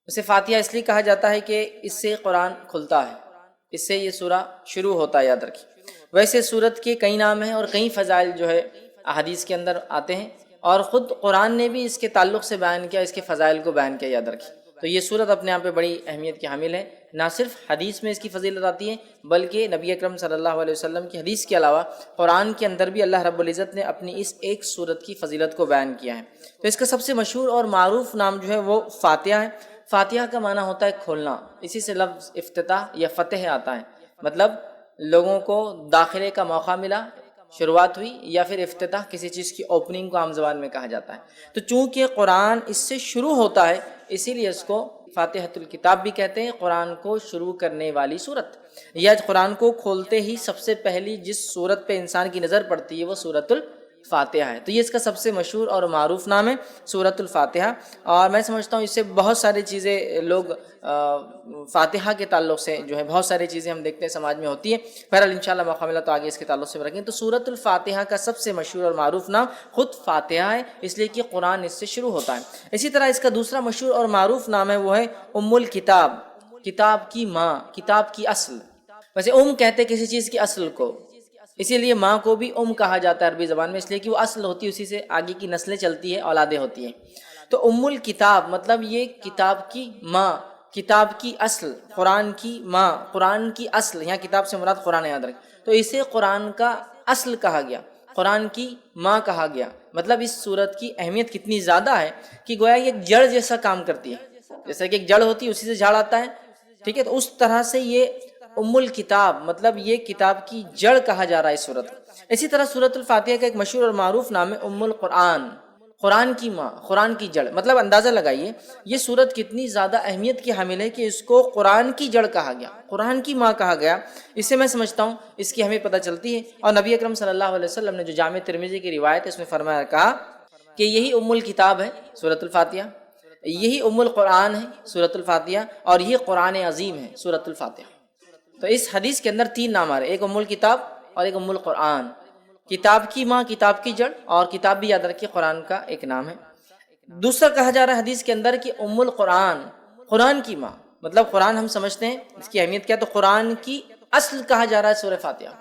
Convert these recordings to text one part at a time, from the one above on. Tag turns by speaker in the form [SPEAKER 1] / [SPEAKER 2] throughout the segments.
[SPEAKER 1] اسے فاتحہ اس لیے کہا جاتا ہے کہ اس سے قرآن کھلتا ہے، اس سے یہ سورہ شروع ہوتا ہے، یاد رکھیے۔ ویسے سورت کے کئی نام ہیں اور کئی فضائل جو ہے احادیث کے اندر آتے ہیں، اور خود قرآن نے بھی اس کے تعلق سے بیان کیا، اس کے فضائل کو بیان کیا، یاد رکھیے۔ تو یہ سورت اپنے آپ پہ بڑی اہمیت کی حامل ہے، نہ صرف حدیث میں اس کی فضیلت آتی ہے بلکہ نبی اکرم صلی اللہ علیہ وسلم کی حدیث کے علاوہ قرآن کے اندر بھی اللہ رب العزت نے اپنی اس ایک سورت کی فضیلت کو بیان کیا ہے۔ تو اس کا سب سے مشہور اور معروف نام جو ہے وہ فاتحہ ہے۔ فاتحہ کا معنی ہوتا ہے کھولنا، اسی سے لفظ افتتاح یا فتح آتا ہے، مطلب لوگوں کو داخلے کا موقع ملا، شروعات ہوئی، یا پھر افتتاح کسی چیز کی اوپننگ کو عام زبان میں کہا جاتا ہے۔ تو چونکہ قرآن اس سے شروع ہوتا ہے اسی لیے اس کو فاتحۃ الکتاب بھی کہتے ہیں، قرآن کو شروع کرنے والی سورت، یا قرآن کو کھولتے ہی سب سے پہلی جس سورت پہ انسان کی نظر پڑتی ہے وہ سورۃ الفاتحہ ہے۔ تو یہ اس کا سب سے مشہور اور معروف نام ہے سورۃ الفاتحہ، اور میں سمجھتا ہوں اس سے بہت ساری چیزیں لوگ فاتحہ کے تعلق سے جو ہے بہت ساری چیزیں ہم دیکھتے ہیں سماج میں ہوتی ہے۔ بہرحال انشاءاللہ موقع ملا تو آگے اس کے تعلق سے رکھیں۔ تو سورۃ الفاتحہ کا سب سے مشہور اور معروف نام خود فاتحہ ہے، اس لیے کہ قرآن اس سے شروع ہوتا ہے۔ اسی طرح اس کا دوسرا مشہور اور معروف نام ہے وہ ہے ام الکتاب، کتاب کی ماں، کتاب کی اصل۔ ویسے کہتے ہیں کسی چیز کی اصل کو، اسی لیے ماں کو بھی کہا جاتا ہے عربی زبان میں، اس لیے کہ وہ اصل ہوتی ہے، اسی سے آگے کی نسلیں چلتی ہیں، اولادیں ہوتی ہیں۔ تو ام الکتاب مطلب یہ کتاب کی ماں، کتاب کی اصل، قرآن کی ماں، قرآن کی اصل، یہاں کتاب سے مراد قرآن، یاد رکھیں۔ تو اسے قرآن کا اصل کہا گیا، قرآن کی ماں کہا گیا۔ مطلب اس سورت کی اہمیت کتنی زیادہ ہے کہ گویا یہ ایک جڑ جیسا کام کرتی ہے، جیسا کہ ایک جڑ ہوتی ہے اسی سے جھاڑ آتا ہے، ٹھیک ہے؟ تو اس طرح سے یہ ام الکتاب مطلب یہ کتاب کی جڑ کہا جا رہا ہے اس سورت کو۔ اسی طرح سورۃ الفاتحہ کا ایک مشہور اور معروف نام ہے ام القرآن، قرآن کی ماں، قرآن کی جڑ۔ مطلب اندازہ لگائیے یہ سورت کتنی زیادہ اہمیت کی حامل ہے کہ اس کو قرآن کی جڑ کہا گیا، قرآن کی ماں کہا گیا۔ اس سے میں سمجھتا ہوں اس کی ہمیں پتہ چلتی ہے، اور نبی اکرم صلی اللہ علیہ وسلم نے جو جامع ترمذی کی روایت ہے اس میں فرمایا، کہا کہ یہی ام الکتاب ہے سورۃ الفاتحہ، یہی ام القرآن ہے سورۃ الفاتحہ، اور یہ قرآن عظیم ہے سورۃ الفاتحہ۔ تو اس حدیث کے اندر تین نام آ رہے، ایک ام الکتاب اور ایک ام القرآن، کتاب کی ماں، کتاب کی جڑ، اور کتاب بھی یاد رکھیے قرآن کا ایک نام ہے۔ دوسرا کہا جا رہا ہے حدیث کے اندر کہ ام القرآن، قرآن کی ماں، مطلب قرآن ہم سمجھتے ہیں اس کی اہمیت کیا، تو قرآن کی اصل کہا جا رہا ہے سورہ فاتحہ،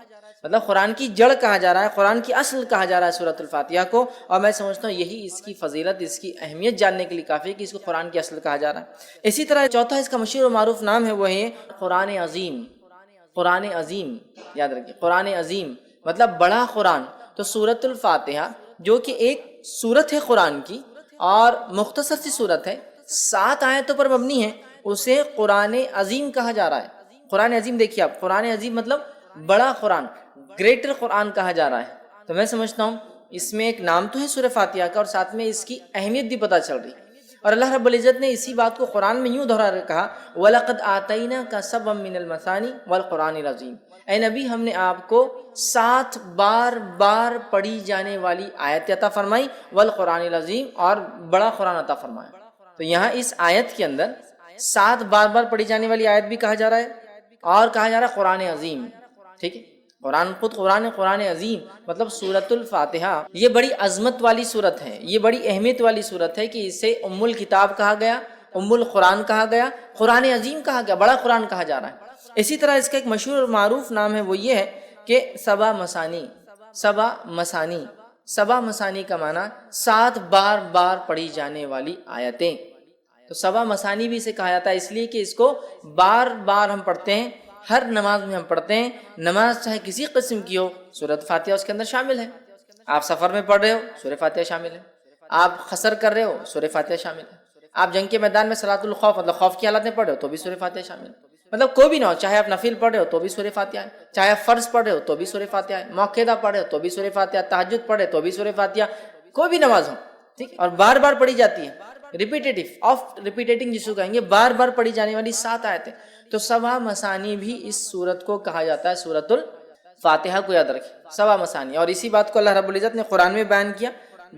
[SPEAKER 1] مطلب قرآن کی جڑ کہا جا رہا ہے، قرآن کی اصل کہا جا رہا ہے سورۃ الفاتحہ کو۔ اور میں سمجھتا ہوں یہی اس کی فضیلت، اس کی اہمیت جاننے کے لیے کافی ہے کہ اس کو قرآن کی اصل کہا جا رہا ہے۔ اسی طرح چوتھا اس کا مشہور و معروف نام ہے وہ ہے قرآن عظیم، قرآن عظیم، یاد رکھیے قرآن عظیم مطلب بڑا قرآن۔ تو سورۃ الفاتحہ جو کہ ایک سورت ہے قرآن کی اور مختصر سی سورت ہے، 7 آیتوں پر مبنی ہے، اسے قرآن عظیم کہا جا رہا ہے۔ قرآن عظیم دیکھیے آپ، قرآن عظیم مطلب بڑا قرآن، گریٹر قرآن کہا جا رہا ہے۔ تو میں سمجھتا ہوں اس میں ایک نام تو ہے سورہ فاتحہ کا، اور ساتھ میں اس کی اہمیت بھی پتہ چل رہی ہے۔ اور اللہ رب العزت نے اسی بات کو قرآن میں یوں دہرا کہا، وَلَقَدْ آتَيْنَاكَ سَبْعًا مِّنَ الْمَثَانِي وَالْقُرْآنِ الْعَظِيمِ، اے نبی ہم نے آپ کو 7 بار پڑھی جانے والی آیت عطا فرمائی، والقرآن العظیم، اور بڑا قرآن عطا فرمایا۔ تو یہاں اس آیت کے اندر 7 بار پڑھی جانے والی آیت بھی کہا جا رہا ہے، اور کہا جا رہا ہے قرآن عظیم، ٹھیک ہے؟ قرآن خود قرآن عظیم مطلب سورۃ الفاتحہ یہ بڑی عظمت والی سورت ہے، یہ بڑی اہمیت والی سورت ہے کہ اسے ام الکتاب کہا گیا، ام القرآن کہا گیا، قرآن عظیم کہا گیا، بڑا قرآن کہا جا رہا ہے۔ اسی طرح اس کا ایک مشہور اور معروف نام ہے وہ یہ ہے کہ سبع مثانی، سبع مثانی، سبع مثانی کا معنی 7 بار پڑھی جانے والی آیتیں۔ تو سبع مثانی بھی اسے کہا جاتا ہے اس لیے کہ اس کو بار ہم پڑھتے ہیں، ہر نماز میں ہم پڑھتے ہیں، نماز چاہے کسی قسم کی ہو سورۃ فاتحہ اس کے اندر شامل ہے۔ آپ سفر میں پڑھ رہے ہو سورہ فاتحہ شامل ہے، آپ قصر کر رہے ہو سورہ فاتحہ شامل ہے، آپ جنگ کے میدان میں صلاۃ الخوف مطلب خوف کی حالت میں پڑھ رہے ہو تو بھی سورہ فاتحہ شامل ہے، مطلب کوئی بھی نہ ہو، چاہے آپ نفل پڑھ رہے ہو تو بھی سورہ فاتحہ ہے، چاہے آپ فرض پڑھ رہے ہو تو بھی سورہ فاتحہ ہے، موقعہ پڑھ رہے ہو تو بھی سورہ فاتحہ، تہجد پڑھ رہے تو بھی سورہ فاتحہ، کوئی بھی نماز ہو، ٹھیک، اور بار پڑھی جاتی ہے، ریپیٹنگ جس کو کہیں گے، بار پڑھی جانے والی 7 آیتیں۔ تو سبع مثانی بھی اس سورت کو کہا جاتا ہے، سورۃ الفاتحہ کو یاد رکھیں، سبع مثانی۔ اور اسی بات کو اللہ رب العزت نے قرآن میں بیان کیا،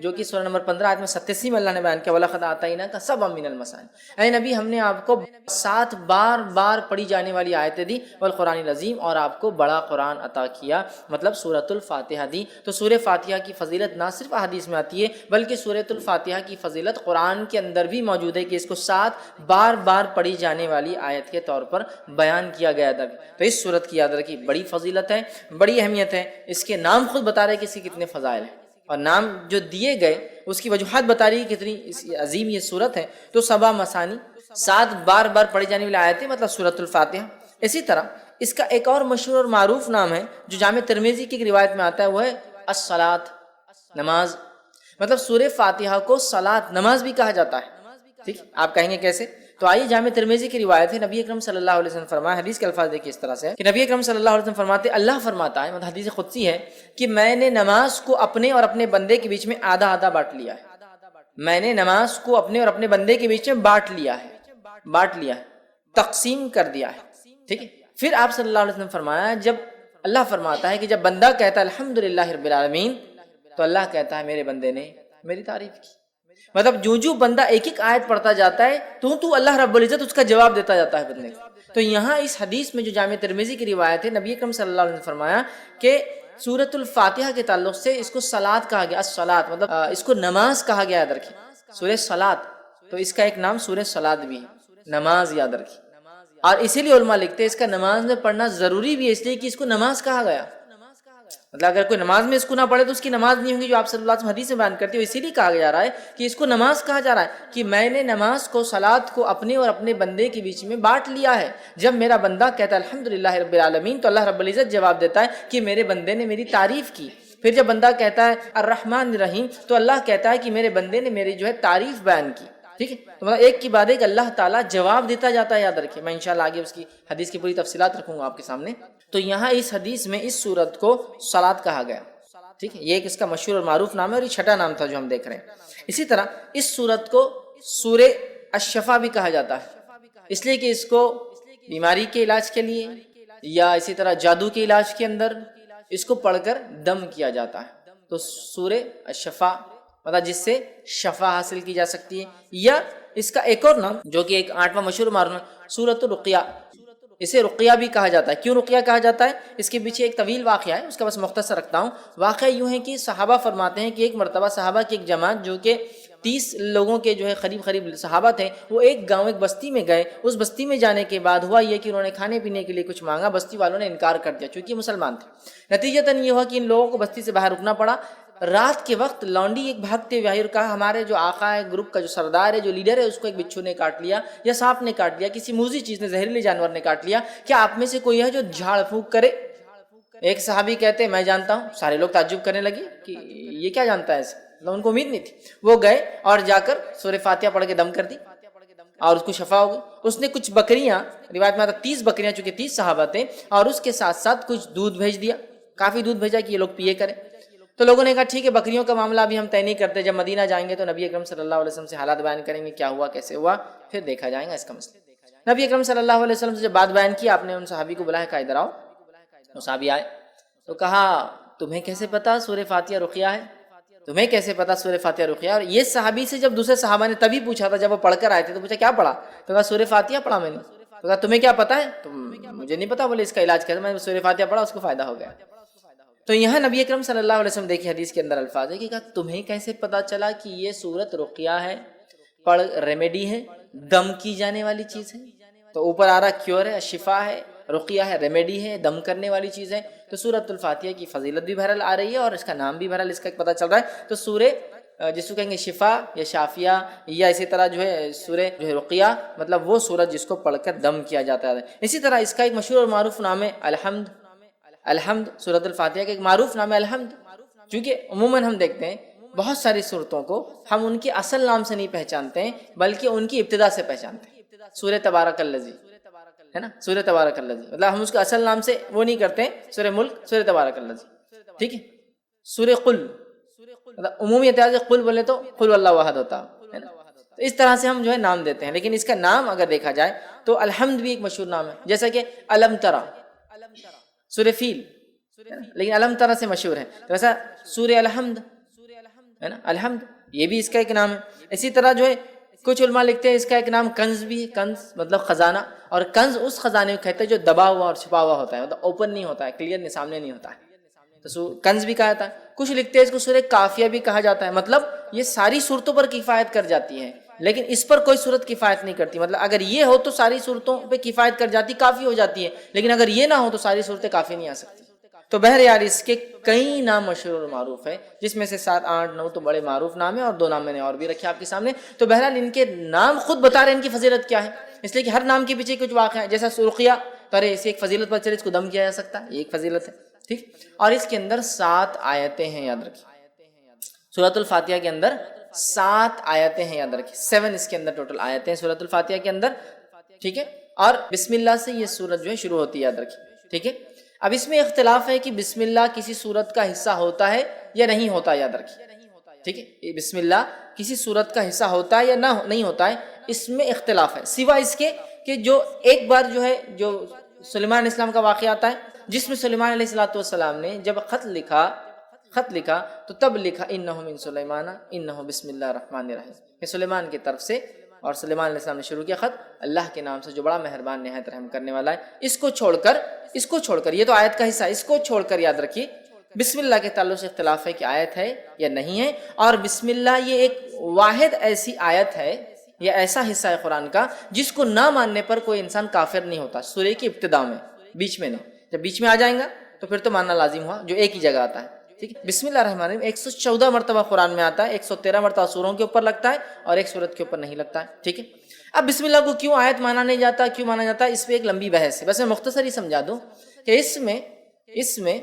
[SPEAKER 1] جو کہ سورہ نمبر 15 آیت میں 87 میں اللہ نے بیان کیا وَلَقَدْ آتَيْنَاكَ سَبْعًا مِنَ الْمَثَانِِ، اے نبی ہم نے آپ کو 7 بار پڑھی جانے والی آیتیں دی، والقرآن العظیم، اور آپ کو بڑا قرآن عطا کیا، مطلب سورۃ الفاتحہ دی۔ تو سورہ فاتحہ کی فضیلت نہ صرف احادیث میں آتی ہے بلکہ سورۃ الفاتحہ کی فضیلت قرآن کے اندر بھی موجود ہے کہ اس کو 7 بار پڑھی جانے والی آیت کے طور پر بیان کیا گیا تھا۔ تو اس سورت کی یاد رکھی بڑی فضیلت ہے، بڑی اہمیت ہے، اس کے نام خود بتا رہے کہ اس کے کتنے فضائل ہیں، اور نام جو دیے گئے اس کی وجوہات بتا رہی ہے کتنی عظیم یہ سورت ہے۔ تو 7 مثانی، 7 بار پڑھی جانے والی آیتیں، مطلب سورۃ الفاتحہ۔ اسی طرح اس کا ایک اور مشہور اور معروف نام ہے جو جامع ترمذی کی ایک روایت میں آتا ہے، وہ ہے الصلاۃ، نماز۔ مطلب سورہ فاتحہ کو صلاۃ، نماز بھی کہا جاتا ہے۔ ٹھیک، آپ کہیں گے کیسے؟ تو آئیے جامع ترمذی کی روایت ہے، نبی اکرم صلی اللہ علیہ وسلم فرمایا، حدیث کے الفاظ دیکھیے اس طرح سے کہ نبی اکرم صلی اللہ علیہ وسلم فرماتے، اللہ فرماتا ہے، مطلب حدیث قدسی ہے کہ میں نے نماز کو اپنے اور اپنے بندے کے بیچ میں آدھا آدھا بانٹ لیا ہے۔ میں نے نماز کو اپنے اور اپنے بندے کے بیچ میں بانٹ لیا ہے، تقسیم کر دیا ہے۔ ٹھیک ہے، پھر آپ صلی اللہ علیہ وسلم فرمایا، جب اللہ فرماتا ہے کہ جب بندہ کہتا ہے الحمدللہ رب العالمین، تو اللہ کہتا ہے میرے بندے نے میری تعریف کی۔ مطلب جو بندہ ایک ایک آیت پڑھتا جاتا ہے تو اللہ رب العزت اس کا جواب دیتا جاتا ہے بندے کو۔ تو یہاں اس حدیث میں جو جامع ترمذی کی روایت ہے، نبی اکرم صلی اللہ علیہ وسلم نے فرمایا کہ سورۃ الفاتحہ کے تعلق سے اس کو صلاۃ کہا گیا، الصلاۃ، مطلب اس کو نماز کہا گیا، یاد رکھیں، سورہ صلاۃ، تو اس کا ایک نام سورہ صلاۃ بھی ہے، نماز، یاد رکھیں۔ اور اسی لیے علماء لکھتے ہیں اس کا نماز میں پڑھنا ضروری بھی ہے، اس لیے کہ اس کو نماز کہا گیا۔ مطلب اگر کوئی نماز میں اس کو نہ پڑھے تو اس کی نماز نہیں ہوگی، جو آپ صلی اللہ علیہ وسلم حدیث میں بیان کرتے ہو۔ اسی لیے کہا جا رہا ہے کہ اس کو نماز کہا جا رہا ہے کہ میں نے نماز کو، صلاۃ کو اپنے اور اپنے بندے کے بیچ میں بانٹ لیا ہے۔ جب میرا بندہ کہتا ہے الحمدللہ رب العالمین، تو اللہ رب العزت جواب دیتا ہے کہ میرے بندے نے میری تعریف کی۔ پھر جب بندہ کہتا ہے الرحمن الرحیم، تو اللہ کہتا ہے کہ میرے بندے نے میری جو ہے تعریف بیان کی۔ ٹھیک ہے، تو مطلب ایک کی بعد ایک اللہ تعالیٰ جواب دیتا جاتا ہے، یاد رکھیں۔ میں انشاءاللہ آگے اس کی حدیث کی پوری تفصیلات رکھوں گا آپ کے سامنے۔ تو یہاں اس حدیث میں اس سورت کو صلاۃ کہا گیا۔ ٹھیک ہے، یہ ایک اس کا مشہور اور معروف نام ہے، اور یہ چھٹا نام تھا جو ہم دیکھ رہے ہیں۔ اسی طرح اس سورت کو سورہ الشفا بھی کہا جاتا ہے، اس لیے کہ اس کو بیماری کے علاج کے لیے یا اسی طرح جادو کے علاج کے اندر اس کو پڑھ کر دم کیا جاتا ہے۔ تو سورہ الشفا، مطلب جس سے شفا حاصل کی جا سکتی ہے۔ یا اس کا ایک اور نام جو کہ ایک 8واں مشہور معروف ہے، سورۃ الرقیہ، اسے رقیہ بھی کہا جاتا ہے۔ کیوں رقیہ کہا جاتا ہے؟ اس کے پیچھے ایک طویل واقعہ ہے، اس کا بس مختصر رکھتا ہوں۔ واقعہ یوں ہے کہ صحابہ فرماتے ہیں کہ ایک مرتبہ صحابہ کی ایک جماعت جو کہ 30 لوگوں کے جو ہے قریب صحابہ تھے، وہ ایک گاؤں، ایک بستی میں گئے۔ اس بستی میں جانے کے بعد ہوا یہ کہ انہوں نے کھانے پینے کے لیے کچھ مانگا، بستی والوں نے انکار کر دیا چونکہ مسلمان تھے۔ نتیجتاً یہ ہوا کہ ان لوگوں کو بستی سے باہر رکنا پڑا۔ رات کے وقت لونڈی ایک بھاگتے ہوئے آئی اور کہا ہمارے جو آقا ہے، گروپ کا جو سردار ہے، جو لیڈر ہے، اس کو ایک بچھو نے کاٹ لیا یا سانپ نے کاٹ لیا، کسی موذی چیز نے، زہریلے جانور نے کاٹ لیا، کیا آپ میں سے کوئی ہے جو جھاڑ پھونک کرے؟ ایک صحابی کہتے ہیں میں جانتا ہوں۔ سارے لوگ تعجب کرنے لگے کہ یہ کیا جانتا ہے ایسے، ان کو امید نہیں تھی۔ وہ گئے اور جا کر سورہ فاتحہ پڑھ کے دم کر دی اور اس کو شفا ہو گئی۔ اس نے کچھ بکریاں، روایت میں آتا 30 بکریاں، چونکہ 30 صحابہ تھے، اور اس کے ساتھ ساتھ کچھ دودھ بھیج دیا، کافی دودھ بھیجا کہ یہ لوگ پیے کریں۔ تو لوگوں نے کہا ٹھیک ہے، بکریوں کا معاملہ ابھی ہم طے نہیں کرتے، جب مدینہ جائیں گے تو نبی اکرم صلی اللہ علیہ وسلم سے حالات بیان کریں گے، کیا ہوا، کیسے ہوا، پھر دیکھا جائے گا اس کا مسئلہ۔ نبی اکرم صلی اللہ علیہ وسلم سے جب بات بیان کی، آپ نے ان صحابی کو بلایا، کہا ادھر آؤ۔ وہ صحابی آئے تو کہا تمہیں کیسے پتا سورہ فاتحہ رقیہ ہے؟ تمہیں کیسے پتا سورہ فاتحہ رقیہ؟ اور یہ صحابی سے جب دوسرے صحابہ نے تبھی پوچھا تھا، جب وہ پڑھ کر آئے تھے تو پوچھا کیا پڑھا؟ تو کہا سورہ فاتحہ پڑھا میں نے۔ تو کہا تمہیں کیا پتا ہے؟ تو مجھے نہیں پتا، بولے اس کا علاج کیسے؟ میں نے سورہ فاتحہ پڑھا، اس کو فائدہ ہو گیا۔ تو یہاں نبی اکرم صلی اللہ علیہ وسلم دیکھیں حدیث کے اندر الفاظ ہے کہ کہا تمہیں کیسے پتا چلا کہ یہ سورت رقیہ ہے، پڑھ ریمیڈی ہے، دم کی جانے والی چیز ہے؟ تو اوپر آ رہا کیور ہے، شفا ہے، رقیہ ہے، ریمیڈی ہے، دم کرنے والی چیز ہے۔ تو سورۃ الفاتحہ کی فضیلت بھی بہرحال آ رہی ہے اور اس کا نام بھی بہرحال اس کا پتہ چل رہا ہے۔ تو سورہ جس کو کہیں گے شفا یا شافیہ، یا اسی طرح جو ہے سورہ جو ہے رقیہ، مطلب وہ سورت جس کو پڑھ کر دم کیا جاتا ہے۔ اسی طرح اس کا ایک مشہور اور معروف نام ہے الحمد۔ الحمد سورۃ الفاتحہ کا ایک معروف نام ہے الحمد، چونکہ عموماً ہم دیکھتے ہیں بہت ساری صورتوں کو ہم ان کے اصل نام سے نہیں پہچانتے ہیں بلکہ ان کی ابتدا سے پہچانتے ہیں۔ سورہ تبارک الذی ہے نا، سورہ تبارک الذی، مطلب ہم اس کے اصل نام سے وہ نہیں کرتے ہیں۔ سورہ ملک، سورہ تبارک الذی، ٹھیک ہے۔ سورہ قل، مطلب عمومی اعتبار سے قل بولے تو قل واللہ احد ہوتا ہے نا۔ تو اس طرح سے ہم جو ہے نام دیتے ہیں، لیکن اس کا نام اگر دیکھا جائے تو الحمد بھی ایک مشہور نام ہے، جیسا کہ الم ترا، سورہ فیل، لیکن الم ترا سے مشہور ہے۔ تو ایسا سورہ الحمد، ہے نا، الحمد یہ بھی اس کا ایک نام ہے۔ اسی طرح جو ہے کچھ علماء لکھتے ہیں اس کا ایک نام کنز بھی ہے، کنز مطلب خزانہ، اور کنز اس خزانے کو کہتے ہیں جو دبا ہوا اور چھپا ہوا ہوتا ہے، مطلب اوپن نہیں ہوتا ہے، کلیئر نہیں، سامنے نہیں ہوتا ہے، تو کنز بھی کہا جاتا ہے۔ کچھ لکھتے ہیں اس کو سورہ کافیہ بھی کہا جاتا ہے، مطلب یہ ساری صورتوں پر کفایت کر جاتی ہے، لیکن اس پر کوئی صورت کفایت نہیں کرتی، مطلب اگر یہ ہو تو ساری صورتوں پہ کفایت کر جاتی، کافی ہو جاتی ہے، لیکن اگر یہ نہ ہو تو ساری صورتیں کافی نہیں آ سکتی۔ تو بہرحال اس کے کئی نام مشہور اور معروف ہیں، جس میں سے 7 8 9 تو بڑے معروف نام ہیں، اور 2 نام میں نے اور بھی رکھے آپ کے سامنے۔ تو بہرحال ان کے نام خود بتا رہے ہیں ان کی فضیلت کیا ہے، اس لیے کہ ہر نام کے پیچھے کچھ واقعہ ہے، جیسا سرخیہ، تو ارے اسے ایک فضیلت پر چلے، اس کو دم کیا جا سکتا ہے، یہ ایک فضیلت ہے، ٹھیک۔ اور اس کے اندر 7 آیتیں ہیں، یاد رکھیے سورۃ الفاتحہ کے اندر 7 آیتیں ہیں، یاد رکھیے 7 اس کے اندر ٹوٹل آیتیں ہیں سورۃ الفاتحہ کے اندر، ٹھیک ہے۔ اور بسم اللہ سے یہ سورت جو ہے شروع ہوتی ہے، یاد رکھیے، ٹھیک ہے۔ اب اس میں اختلاف ہے کہ بسم اللہ کسی سورت کا حصہ ہوتا ہے یا نہیں ہوتا، یاد رکھیے، ٹھیک ہے۔ بسم اللہ کسی سورت کا حصہ ہوتا ہے یا نہیں ہوتا ہے، اس میں اختلاف ہے، سوا اس کے کہ جو ایک بار جو ہے جو سلیمان علیہ السلام کا واقعہ آتا ہے، جس میں سلیمان علیہ السلام نے جب خط لکھا تو تب لکھا انہ من سلیمان انہ بسم اللہ الرحمن الرحیم، کہ سلیمان کی طرف سے، اور سلیمان علیہ السلام نے شروع کیا خط اللہ کے نام سے جو بڑا مہربان نہایت رحم کرنے والا ہے۔ اس کو چھوڑ کر یہ تو آیت کا حصہ ہے، اس کو چھوڑ کر یاد رکھیے بسم اللہ کے تعلق سے اختلاف ہے کہ آیت ہے یا نہیں ہے، اور بسم اللہ یہ ایک واحد ایسی آیت ہے یا ایسا حصہ ہے قرآن کا جس کو نہ ماننے پر کوئی انسان کافر نہیں ہوتا، سورہ کی ابتدا میں، بیچ میں نہیں، جب بیچ میں آ جائیں گا تو پھر تو ماننا لازم ہوا، جو ایک ہی جگہ آتا ہے، ٹھیک ہے۔ بسم اللہ الرحمن الرحیم 114 مرتبہ قرآن میں آتا ہے، 113 مرتبہ سوروں کے اوپر لگتا ہے اور ایک سورت کے اوپر نہیں لگتا ہے، ٹھیک ہے۔ اب بسم اللہ کو کیوں آیت مانا نہیں جاتا، کیوں مانا جاتا ہے، اس پہ ایک لمبی بحث ہے، بس میں مختصر ہی سمجھا دوں کہ اس میں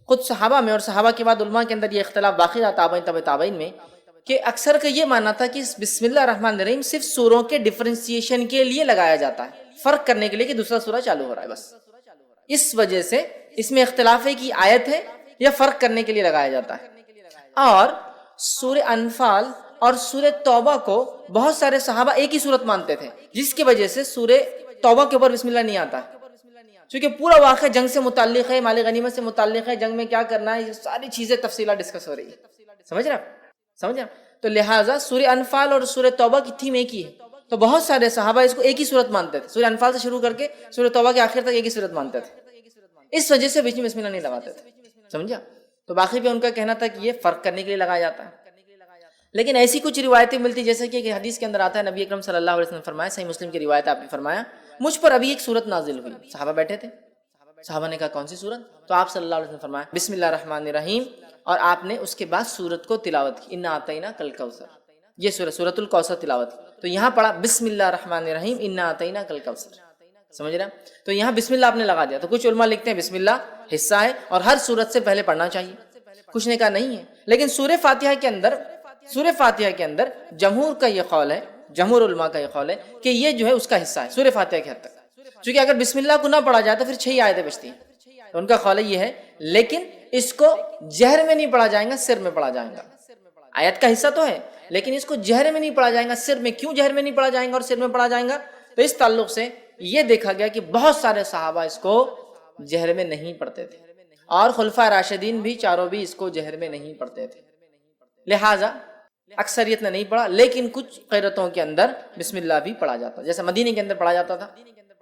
[SPEAKER 1] خود صحابہ میں اور صحابہ کے بعد علماء کے اندر یہ اختلاف باقی رہا، تابعین تبع تابعین میں، کہ اکثر کا یہ ماننا تھا کہ بسم اللہ الرحمن الرحیم صرف سوروں کے ڈفرینسیشن کے لیے لگایا جاتا ہے، فرق کرنے کے لیے کہ دوسرا سورہ چالو ہو رہا ہے، بس اس وجہ سے اس میں اختلاف ہے کہ آیت ہے یا فرق کرنے کے لیے لگایا جاتا ہے۔ اور سورہ انفال اور سورہ توبہ کو بہت سارے صحابہ ایک ہی صورت مانتے تھے، جس کی وجہ سے سورہ توبہ کے اوپر بسم اللہ نہیں آتا ہے، کیونکہ پورا واقعہ جنگ سے متعلق ہے، مال غنیمت سے متعلق ہے، جنگ میں کیا کرنا ہے، یہ ساری چیزیں تفصیلات ڈسکس ہو رہی ہے، سمجھ رہے ہیں؟ تو لہٰذا سورہ انفال اور سورہ توبہ کی تھیم ایک ہی ہے، تو بہت سارے صحابہ اس کو ایک ہی صورت مانتے تھے، سورہ انفال سے شروع کر کے سورہ توبہ کے آخر تک ایک ہی صورت مانتے تھے، اس وجہ سے بیچ میں بسم اللہ نہیں لگاتے تھے، سمجھا؟ تو باقی بھی ان کا کہنا تھا کہ یہ فرق کرنے کے لیے لگایا جاتا ہے، لیکن ایسی کچھ روایتیں ملتی جیسے کہ حدیث کے اندر آتا ہے، نبی اکرم صلی اللہ علیہ وسلم نے فرمایا، صحیح مسلم کی روایت آپ نے فرمایا، مجھ پر ابھی ایک سورت نازل ہوئی، صحابہ بیٹھے تھے، صحابہ نے کہا کون سی سورت؟ تو آپ صلی اللہ علیہ وسلم نے فرمایا بسم اللہ الرحمن الرحیم، اور آپ نے اس کے بعد سورت کو تلاوت کی، انا اعطیناک الکوثر، یہ سورۃ الکوثر تلاوت کی، تو یہاں پڑھا بسم اللہ الرحمن الرحیم انا اعطیناک الکوثر، سمجھ رہے ہیں؟ تو یہاں بسم اللہ آپ نے لگا دیا، تو کچھ علماء لکھتے ہیں بسم اللہ حصہ ہے اور ہر سورت سے پہلے پڑھنا چاہیے، کچھ نے کہا نہیں ہے، لیکن سورہ فاتحہ کے اندر جمہور کا یہ قول ہے، جمہور علماء کا یہ قول ہے کہ یہ جو ہے اس کا حصہ ہے سورہ فاتحہ کے حد تک، چونکہ اگر بسم اللہ کو نہ پڑھا جائے تو پھر 6 آیتیں بچتی ہیں، تو ان کا قول یہ ہے، لیکن اس کو جہر میں نہیں پڑھا جائے گا، سر میں پڑھا جائے گا، آیت کا حصہ تو ہے لیکن اس کو جہر میں نہیں پڑھا جائے گا، سر میں، کیوں جہر میں نہیں پڑھا جائے گا اور سر میں پڑھا جائے گا؟ تو اس تعلق سے یہ دیکھا گیا کہ بہت سارے صحابہ اس کو جہر میں نہیں پڑھتے تھے، اور خلفائے راشدین بھی چاروں بھی اس کو جہر میں نہیں پڑھتے تھے، لہٰذا اکثریت نے نہیں پڑھا، لیکن کچھ قیرتوں کے اندر بسم اللہ بھی پڑھا جاتا، جیسا مدینے کے اندر پڑھا جاتا تھا،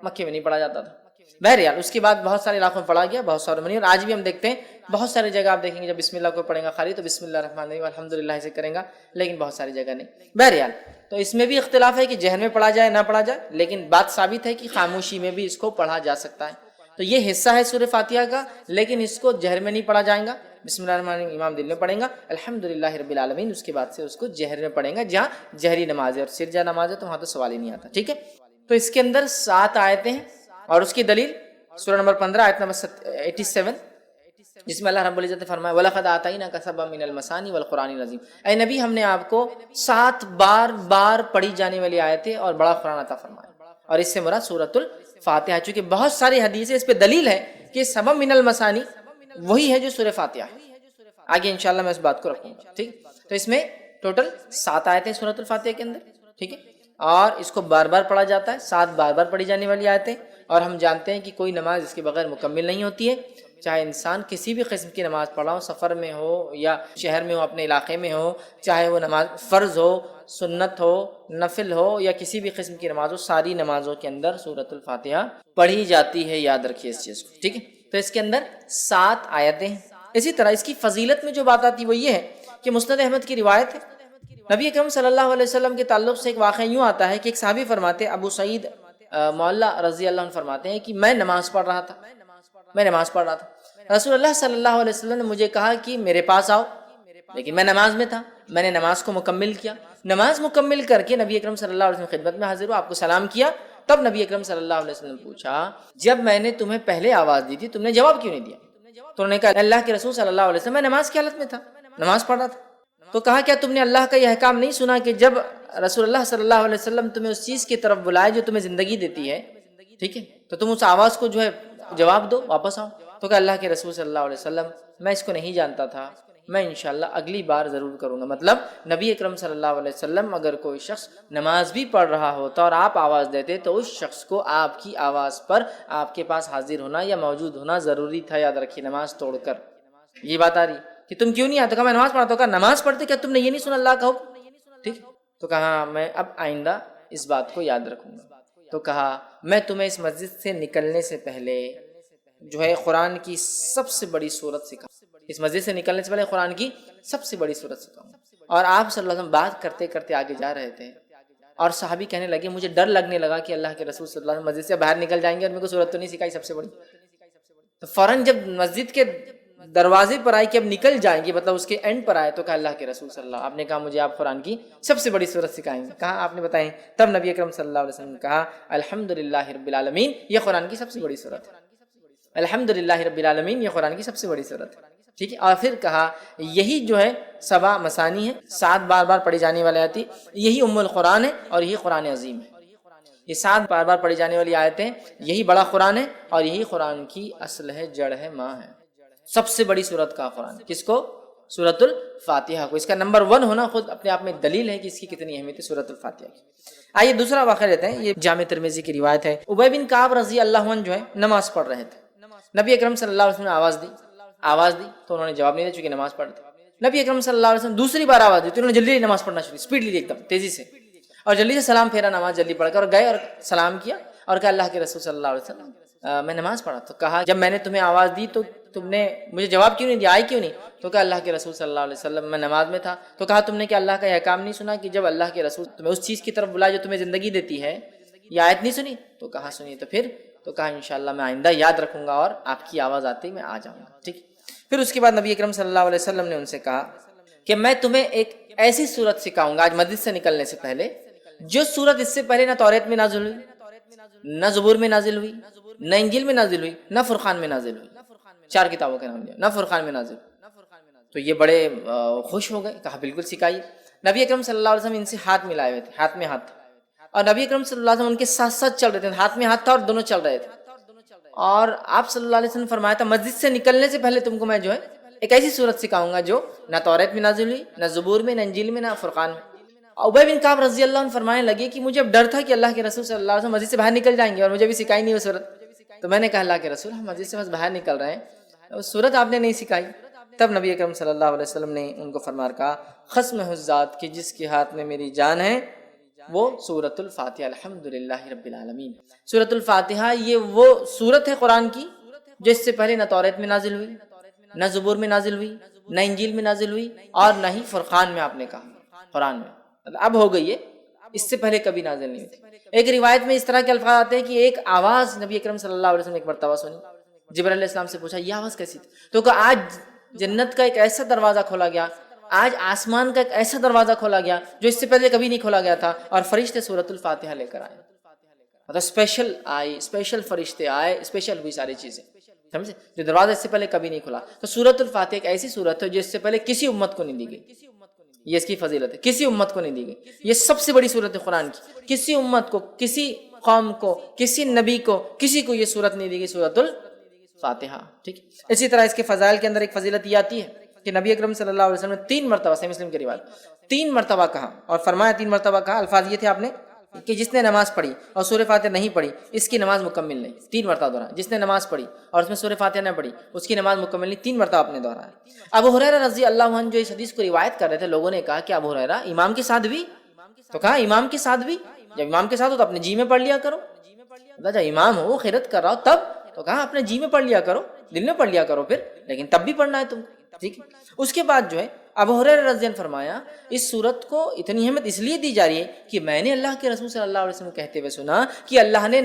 [SPEAKER 1] مکے میں نہیں پڑھا جاتا تھا، بہرحال اس کے بعد بہت سارے علاقوں میں پڑھا گیا، بہت سارے میں نہیں، اور آج بھی ہم دیکھتے ہیں بہت ساری جگہ آپ دیکھیں گے جب بسم اللہ کو پڑھیں گا خالی تو بسم اللہ الرحمن الرحیم الحمدللہ سے کریں گا، لیکن بہت ساری جگہ نہیں، بہرحال تو اس میں بھی اختلاف ہے کہ جہر میں پڑھا جائے نہ پڑھا جائے، لیکن بات ثابت ہے کہ خاموشی میں بھی اس کو پڑھا جا سکتا ہے، تو یہ حصہ ہے سورہ فاتحہ کا، لیکن اس کو جہر میں نہیں پڑھا جائے گا، بسم اللہ الرحمن الرحیم امام دل میں پڑھیں گا، الحمدللہ رب العالمین اس کے بعد سے اس کو جہر میں پڑھیں گا، جہاں جہری نماز ہے اور سرجہ نماز ہے تو وہاں تو سوال ہی نہیں آتا، ٹھیک ہے۔ تو اس کے اندر 7 آیتیں ہیں، اور اس کی دلیل سورہ نمبر 15 آیت نمبر 87، جس میں اللہ رب العزت نے فرمایا وَلَقَدْ آتَيْنَاكَ سَبْعًا مِنَ الْمَثَانِي وَالْقُرْآنِ الْعَظِيمِ، اے نبی ہم نے آپ کو 7 بار پڑھی جانے والی آیتیں اور بڑا قرآن عطا فرمایا، اور اس سے مراد سورۃ الفاتحہ، چونکہ بہت ساری حدیثیں اس پہ دلیل ہے کہ سبع من المثانی وہی ہے جو سورہ فاتحہ ہے، آگے انشاءاللہ میں اس بات کو رکھوں گا، ٹھیک۔ تو اس میں ٹوٹل 7 آیتیں سورۃ الفاتحہ کے اندر، ٹھیک ہے، اور اس کو بار بار پڑھا جاتا ہے، 7 بار پڑھی جانے والی آیتیں، اور ہم جانتے ہیں کہ کوئی نماز اس کے بغیر مکمل نہیں ہوتی ہے، چاہے انسان کسی بھی قسم کی نماز پڑھا ہو، سفر میں ہو یا شہر میں ہو، اپنے علاقے میں ہو، چاہے وہ نماز فرض ہو، سنت ہو، نفل ہو یا کسی بھی قسم کی نماز ہو، ساری نمازوں کے اندر سورۃ الفاتحہ پڑھی جاتی ہے، یاد رکھیے اس چیز کو، ٹھیک ہے۔ تو اس کے اندر 7 آیتیں ہیں۔ اسی طرح اس کی فضیلت میں جو بات آتی ہے وہ یہ ہے کہ مسند احمد کی روایت ہے، نبی اکرم صلی اللہ علیہ وسلم کے تعلق سے ایک واقعہ یوں آتا ہے کہ ایک صحابی فرماتے ہیں، ابو سعید معلّہ رضی اللہ عنہ فرماتے ہیں کہ میں نماز پڑھ رہا تھا، رسول اللہ صلی اللہ علیہ وسلم نے مجھے کہا کہ میرے پاس آؤ، لیکن میں نماز میں تھا، میں نے نماز کو مکمل کیا، نماز مکمل کر کے نبی اکرم صلی اللہ علیہ وسلم خدمت میں حاضر ہوا، آپ کو سلام کیا، تب نبی اکرم صلی اللہ علیہ وسلم پوچھا جب میں نے تمہیں پہلے آواز دی تھی تم نے جواب کیوں نہیں دیا؟ تو انہوں نے کہا اللہ کے رسول صلی اللہ علیہ وسلم میں نماز کی حالت میں تھا، نماز پڑھ رہا تھا۔ تو کہا کیا تم نے اللہ کا یہ احکام نہیں سنا کہ جب رسول اللہ صلی اللہ علیہ وسلم تمہیں اس چیز کی طرف بلائے جو تمہیں زندگی دیتی ہے، ٹھیک ہے، تو تم اس آواز کو جو ہے جواب دو، واپس آؤ۔ تو کہ اللہ کے رسول صلی اللہ علیہ وسلم میں اس کو نہیں جانتا تھا، میں انشاءاللہ اگلی بار ضرور کروں گا۔ مطلب نبی اکرم صلی اللہ علیہ وسلم اگر کوئی شخص نماز بھی پڑھ رہا ہوتا اور آپ آواز دیتے تو اس شخص کو آپ کی آواز پر آپ کے پاس حاضر ہونا یا موجود ہونا ضروری تھا، یاد رکھیے، نماز توڑ کر۔ یہ بات آ رہی کہ تم کیوں نہیں آتے؟ کہا میں نماز پڑھتا ہوں۔ کہا نماز پڑھتے کیا تم نے یہ نہیں سنا اللہ کا حکم؟ ٹھیک، تو کہا میں اب آئندہ اس بات کو یاد رکھوں گا۔ تو کہا میں تمہیں اس مسجد سے نکلنے سے پہلے جو ہے قرآن کی سب سے بڑی سورت سکھاؤں، اس مسجد سے نکلنے سے پہلے قرآن کی سب سے بڑی سورت سکھاؤں۔ اور آپ صلی اللہ علیہ وسلم بات کرتے کرتے آگے جا رہے تھے اور صحابی کہنے لگے مجھے ڈر لگنے لگا کہ اللہ کے رسول صلی اللہ علیہ وسلم مسجد سے باہر نکل جائیں گے اور میرے کو سورت تو نہیں سکھائی سب سے بڑی۔ تو فوراً جب مسجد کے دروازے پر آئے کہ اب نکل جائیں گے، مطلب اس کے اینڈ پر آئے، تو کہا اللہ کے رسول صلی اللہ علیہ وسلم آپ نے کہا مجھے آپ قرآن کی سب سے بڑی سورت سکھائیں گے۔ کہا آپ نے بتائیں؟ تب نبی اکرم صلی اللہ علیہ وسلم نے کہا الحمدللہ رب العالمین، یہ قرآن کی سب سے بڑی سورت ہے، الحمدللہ رب العالمین یہ قرآن کی سب سے بڑی سورت ہے، ٹھیک ہے۔ اور پھر کہا یہی جو ہے 7 مثانی ہے، 7 بار بار پڑھی جانے والی آیت، یہی ام القرآن ہے اور یہی قرآن عظیم ہے۔ یہ 7 بار بار پڑھی جانے والی آیتیں، یہی بڑا قرآن ہے اور یہی قرآن کی اصل ہے، جڑ ہے، ماں ہے۔ سب سے بڑی سورت کا قرآن کس کو؟ سورۃ الفاتحہ کو۔ اس کا نمبر 1 ہونا خود اپنے آپ میں دلیل ہے کہ اس کی کتنی اہمیت ہے سورۃ الفاتحہ کی۔ آئیے دوسرا واقعہ لیتے ہیں، یہ جامع ترمذی کی روایت ہے۔ ابی بن کعب رضی اللہ عنہ جو ہے نماز پڑھ رہے تھے، نبی اکرم صلی اللہ علیہ وسلم نے آواز دی تو انہوں نے جواب نہیں دیا چونکہ نماز پڑھ رہے تھے۔ نبی اکرم صلی اللہ علیہ وسلم دوسری بار آواز دی تو انہوں نے جلدی نماز پڑھنا شروع، اسپیڈلی ایک دم تیزی سے، اور جلدی سے سلام پھیرا، نماز جلدی پڑھ کر اور گئے اور سلام کیا اور کہا اللہ کے رسول صلی اللہ علیہ وسلم میں نماز پڑھا۔ تو کہا جب میں نے تمہیں آواز دی تو تم نے مجھے جواب کیوں نہیں دیا، آئی کیوں نہیں؟ تو کہا اللہ کے رسول صلی اللہ علیہ وسلم میں نماز میں تھا۔ تو کہا تم نے کیا اللہ کا یہ احکام نہیں سنا کہ جب اللہ کے رسول تمہیں اس چیز کی طرف بلائے جو تمہیں زندگی دیتی ہے، یہ آیت نہیں سنی؟ تو کہا سنی۔ تو کہا انشاءاللہ میں آئندہ یاد رکھوں گا اور آپ کی آواز آتے ہی میں آ جاؤں گا، ٹھیک۔ پھر اس کے بعد نبی اکرم صلی اللہ علیہ وسلم نے ان سے کہا کہ میں تمہیں ایک ایسی سورت سکھاؤں گا آج مسجد سے نکلنے سے پہلے، جو سورت اس سے پہلے نہ توریت میں نازل ہوئی، نہ زبور میں نازل ہوئی، نہ انجیل میں نازل ہوئی، نہ فرقان میں نازل ہوئی، 4 کتابوں کے نام لیا، نہ فرقان میں نازل۔ تو یہ بڑے خوش ہو گئے، کہا بالکل سکھائیے۔ نبی اکرم صلی اللہ علیہ وسلم ان سے ہاتھ ملائے ہوئے تھے، ہاتھ میں ہاتھ، اور نبی اکرم صلی اللہ علیہ وسلم ان کے ساتھ ساتھ چل رہے تھے، ہاتھ میں ہاتھ تھا اور دونوں چل رہے تھے۔ اور آپ صلی اللہ علیہ وسلم نے فرمایا تھا مسجد سے نکلنے سے پہلے تم کو میں جو ہے ایک ایسی سورت سکھاؤں گا جو نہ توریت میں نازل ہوئی، نہ زبور میں، نہ انجیل میں، نہ فرقان میں۔ ابی بن کعب رضی اللہ عنہ فرمانے لگے کہ مجھے اب ڈر تھا کہ اللہ کے رسول صلی اللہ علیہ وسلم مسجد سے باہر نکل جائیں گے اور مجھے بھی سکھائی نہیں وہ سورت۔ تو میں نے کہا اللہ کے رسول ہم مسجد سے بس باہر نکل رہے ہیں، اس سورت آپ نے نہیں سکھائی۔ تب نبی اکرم صلی اللہ علیہ وسلم نے ان کو فرما کہا قسم ہے اس ذات کہ جس کے ہاتھ میں میری جان ہے، وہ سورۃ الفاتحہ الحمدللہ رب العالمین۔ سورۃ الفاتحہ یہ وہ سورت ہے قرآن کی جو اس سے پہلے نہ توریت میں نازل ہوئی، نہ زبور میں نازل ہوئی، نہ انجیل میں نازل ہوئی، اور نہ ہی فرقان میں آپ نے کہا، قرآن میں اب ہو گئی ہے، اس سے پہلے کبھی نازل نہیں ہوئی۔ ایک روایت میں اس طرح کے الفاظ آتے ہیں کہ ایک آواز نبی اکرم صلی اللہ علیہ وسلم نے ایک مرتبہ سنی، جبرائیل علیہ السلام سے پوچھا یہ آواز کیسی تھی؟ تو کہا آج جنت کا ایک ایسا دروازہ کھولا گیا، آج آسمان کا ایک ایسا دروازہ کھولا گیا جو اس سے پہلے کبھی نہیں کھولا گیا تھا، اور فرشتے سورۃ الفاتحہ لے کر آئے، مطلب اسپیشل آئے، اسپیشل فرشتے آئے، اسپیشل ہوئی ساری چیزیں، سمجھے، جو دروازہ اس سے پہلے کبھی نہیں کھلا۔ تو سورۃ الفاتحہ ایک ایسی سورت ہے جو اس سے پہلے کسی امت کو نہیں دی گئی، یہ اس کی فضیلت ہے، کسی امت کو نہیں دی گئی، یہ سب سے بڑی سورت ہے قرآن کی، کسی امت کو، کسی قوم کو، کسی نبی کو، کسی کو یہ سورت نہیں دی گئی، سورۃ الفاتحہ، ٹھیک۔ اسی طرح اس کے فضائل کے اندر ایک فضیلت یہ آتی ہے کہ نبی اکرم صلی اللہ علیہ وسلم نے 3 مرتبہ، صحیح مسلم کی روایت، 3 مرتبہ کہا اور فرمایا 3 مرتبہ کہا، الفاظ یہ تھے آپ نے کہ جس نے نماز پڑھی اور سورہ فاتحہ نہیں پڑھی اس کی نماز مکمل نہیں. 3 مرتبہ دہرایا. جس نے نماز پڑھی اور اس میں سورہ فاتحہ نہ پڑھی اس کی نماز مکمل نہیں. 3 مرتبہ آپ نے دہرایا. ابو ہریرہ رضی اللہ عنہ جو اس حدیث کو روایت کر رہے تھے، لوگوں نے کہا کہ ابو ہریرہ امام کے ساتھ بھی؟ تو کہا امام کے ساتھ بھی. جب امام کے ساتھ ہو تو اپنے جی میں پڑھ لیا کرو. جب امام ہو خیرت کر رہا ہو تب تو کہا اپنے جی میں پڑھ لیا کرو، دل میں پڑھ لیا کرو پھر، لیکن تب بھی پڑھنا ہے تم کو. ٹھیک ہے. اس کے بعد جو ہے ابو ہریرہ رضی اللہ عنہ فرمایا اس صورت کو اتنی اہمیت اس لیے دی جا رہی ہے کہ میں نے اللہ کے رسول صلی اللہ علیہ وسلم کہتے ہوئے سنا کہ اللہ نے